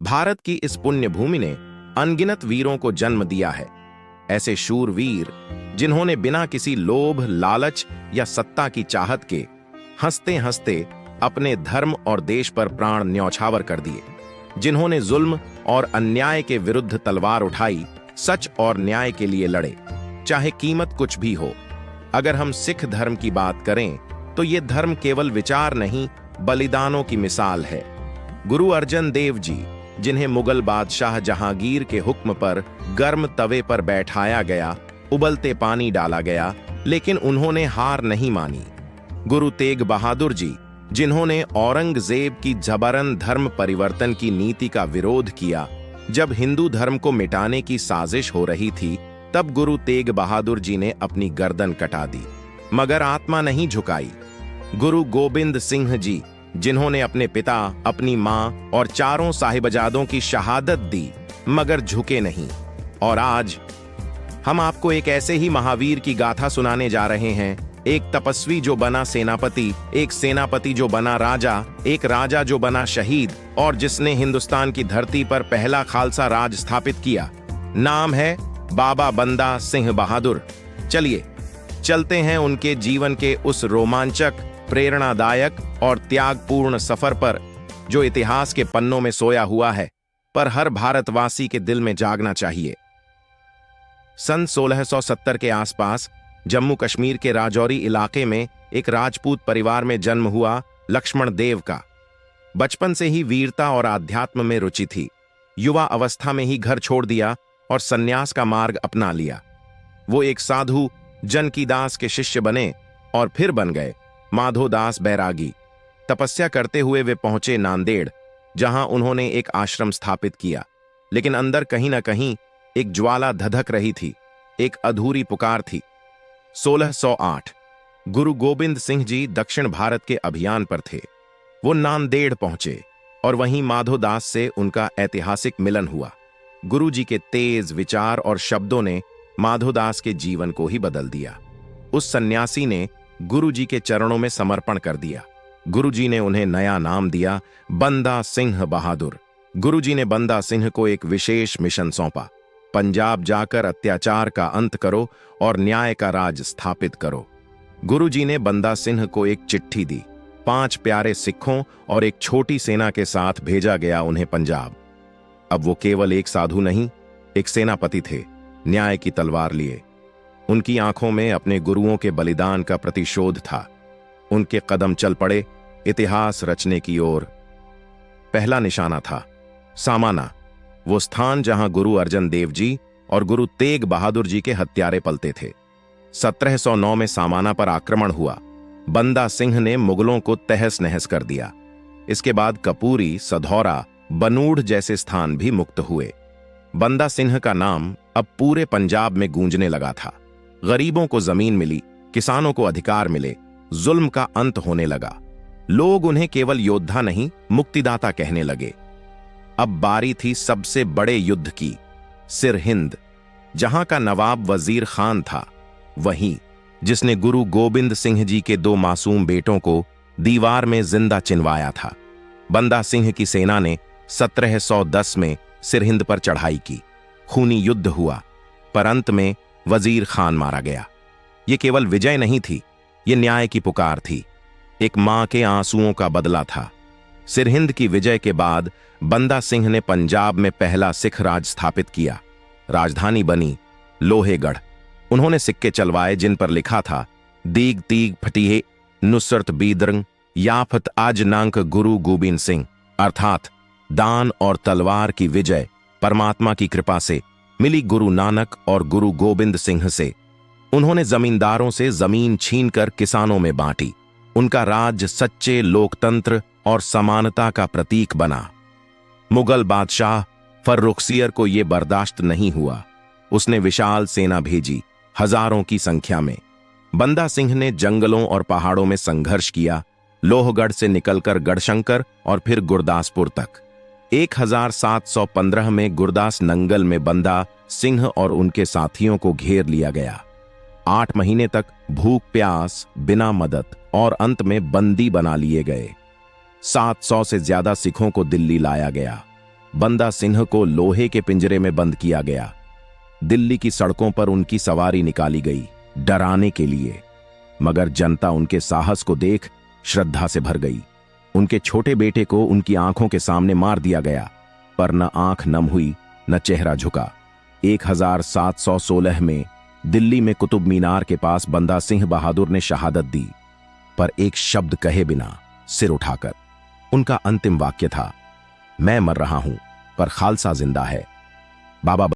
भारत की इस पुण्य भूमि ने अनगिनत वीरों को जन्म दिया है। ऐसे शूरवीर जिन्होंने बिना किसी लोभ, लालच या सत्ता की चाहत के हंसते हंसते अपने धर्म और देश पर प्राण न्यौछावर कर दिए, जिन्होंने जुल्म और अन्याय के विरुद्ध तलवार उठाई, सच और न्याय के लिए लड़े, चाहे कीमत कुछ भी हो। अगर हम सिख धर्म की बात करें तो ये धर्म केवल विचार नहीं, बलिदानों की मिसाल है। गुरु अर्जन देव जी, जिन्हें मुगल बादशाह जहांगीर के हुक्म पर गर्म तवे पर बैठाया गया, उबलते पानी डाला गया, लेकिन उन्होंने हार नहीं मानी। गुरु तेग बहादुर जी, जिन्होंने औरंगजेब की जबरन धर्म परिवर्तन की नीति का विरोध किया। जब हिंदू धर्म को मिटाने की साजिश हो रही थी, तब गुरु तेग बहादुर जी ने अपनी गर्दन कटा दी, मगर आत्मा नहीं झुकाई। गुरु गोबिंद सिंह जी, जिन्होंने अपने पिता, अपनी मां और चारों साहिबजादों की शहादत दी, मगर झुके नहीं। और आज हम आपको एक ऐसे ही महावीर की गाथा सुनाने जा रहे हैं। एक तपस्वी जो बना सेनापति, एक सेनापति जो बना राजा, एक राजा जो बना शहीद, और जिसने हिंदुस्तान की धरती पर पहला खालसा राज स्थापित किया। नाम है बाबा बंदा सिंह बहादुर। चलिए चलते हैं उनके जीवन के उस रोमांचक, प्रेरणादायक और त्यागपूर्ण सफर पर, जो इतिहास के पन्नों में सोया हुआ है, पर हर भारतवासी के दिल में जागना चाहिए। सन 1670 के आसपास जम्मू कश्मीर के राजौरी इलाके में एक राजपूत परिवार में जन्म हुआ लक्ष्मण देव का। बचपन से ही वीरता और आध्यात्म में रुचि थी। युवा अवस्था में ही घर छोड़ दिया और सन्यास का मार्ग अपना लिया। वो एक साधु जनकीदास के शिष्य बने और फिर बन गए माधोदास बैरागी। तपस्या करते हुए वे पहुंचे नांदेड़, जहां उन्होंने एक आश्रम स्थापित किया। लेकिन अंदर कहीं ना कहीं एक ज्वाला धधक रही थी, एक अधूरी पुकार थी। 1608 गुरु गोबिंद सिंह जी दक्षिण भारत के अभियान पर थे। वो नांदेड़ पहुंचे और वहीं माधोदास से उनका ऐतिहासिक मिलन हुआ। गुरु जी के तेज विचार और शब्दों ने माधोदास के जीवन को ही बदल दिया। उस सन्यासी ने गुरु जी के चरणों में समर्पण कर दिया। गुरु जी ने उन्हें नया नाम दिया, बंदा सिंह बहादुर। गुरु जी ने बंदा सिंह को एक विशेष मिशन सौंपा। पंजाब जाकर अत्याचार का अंत करो और न्याय का राज स्थापित करो। गुरु जी ने बंदा सिंह को एक चिट्ठी दी। 5 प्यारे सिखों और एक छोटी सेना के साथ भेजा गया उन्हें पंजाब। अब वो केवल एक साधु नहीं, एक सेनापति थे, न्याय की तलवार लिए। उनकी आंखों में अपने गुरुओं के बलिदान का प्रतिशोध था। उनके कदम चल पड़े इतिहास रचने की ओर। पहला निशाना था सामाना, वो स्थान जहां गुरु अर्जन देव जी और गुरु तेग बहादुर जी के हत्यारे पलते थे। 1709 में सामाना पर आक्रमण हुआ। बंदा सिंह ने मुगलों को तहस नहस कर दिया। इसके बाद कपूरी, सधौरा, बनूढ़ जैसे स्थान भी मुक्त हुए। बंदा सिंह का नाम अब पूरे पंजाब में गूंजने लगा था। गरीबों को जमीन मिली, किसानों को अधिकार मिले, जुल्म का अंत होने लगा। लोग उन्हें केवल योद्धा नहीं, मुक्तिदाता कहने लगे। अब बारी थी सबसे बड़े युद्ध की, सिरहिंद, जहां का नवाब वजीर खान था, वही जिसने गुरु गोबिंद सिंह जी के 2 मासूम बेटों को दीवार में जिंदा चिनवाया था। बंदा सिंह की सेना ने 1710 में सिरहिंद पर चढ़ाई की। खूनी युद्ध हुआ, पर अंत में वजीर खान मारा गया। यह केवल विजय नहीं थी, यह न्याय की पुकार थी, एक मां के आंसुओं का बदला था। सिरहिंद की विजय के बाद बंदा सिंह ने पंजाब में पहला सिख राज स्थापित किया। राजधानी बनी लोहेगढ़। उन्होंने सिक्के चलवाए जिन पर लिखा था, दीग तीग फटीहे नुसरत बीदरंग याफत आज नांक गुरु गोबिंद सिंह, अर्थात दान और तलवार की विजय परमात्मा की कृपा से मिली गुरु नानक और गुरु गोबिंद सिंह से। उन्होंने जमींदारों से जमीन छीनकर किसानों में बांटी। उनका राज सच्चे लोकतंत्र और समानता का प्रतीक बना। मुगल बादशाह फर्रुखसियर को यह बर्दाश्त नहीं हुआ। उसने विशाल सेना भेजी, हजारों की संख्या में। बंदा सिंह ने जंगलों और पहाड़ों में संघर्ष किया, लोहगढ़ से निकलकर गढ़शंकर और फिर गुरदासपुर तक। 1715 में गुरदास नंगल में बंदा सिंह और उनके साथियों को घेर लिया गया। 8 महीने तक भूख प्यास, बिना मदद और अंत में बंदी बना लिए गए। 700 से ज्यादा सिखों को दिल्ली लाया गया। बंदा सिंह को लोहे के पिंजरे में बंद किया गया। दिल्ली की सड़कों पर उनकी सवारी निकाली गई, डराने के लिए, मगर जनता उनके साहस को देख श्रद्धा से भर गई। उनके छोटे बेटे को उनकी आंखों के सामने मार दिया गया, पर न आंख नम हुई न चेहरा झुका। 1716 में दिल्ली में कुतुब मीनार के पास बंदा सिंह बहादुर ने शहादत दी, पर एक शब्द कहे बिना, सिर उठाकर। उनका अंतिम वाक्य था, मैं मर रहा हूं पर खालसा जिंदा है। बाबा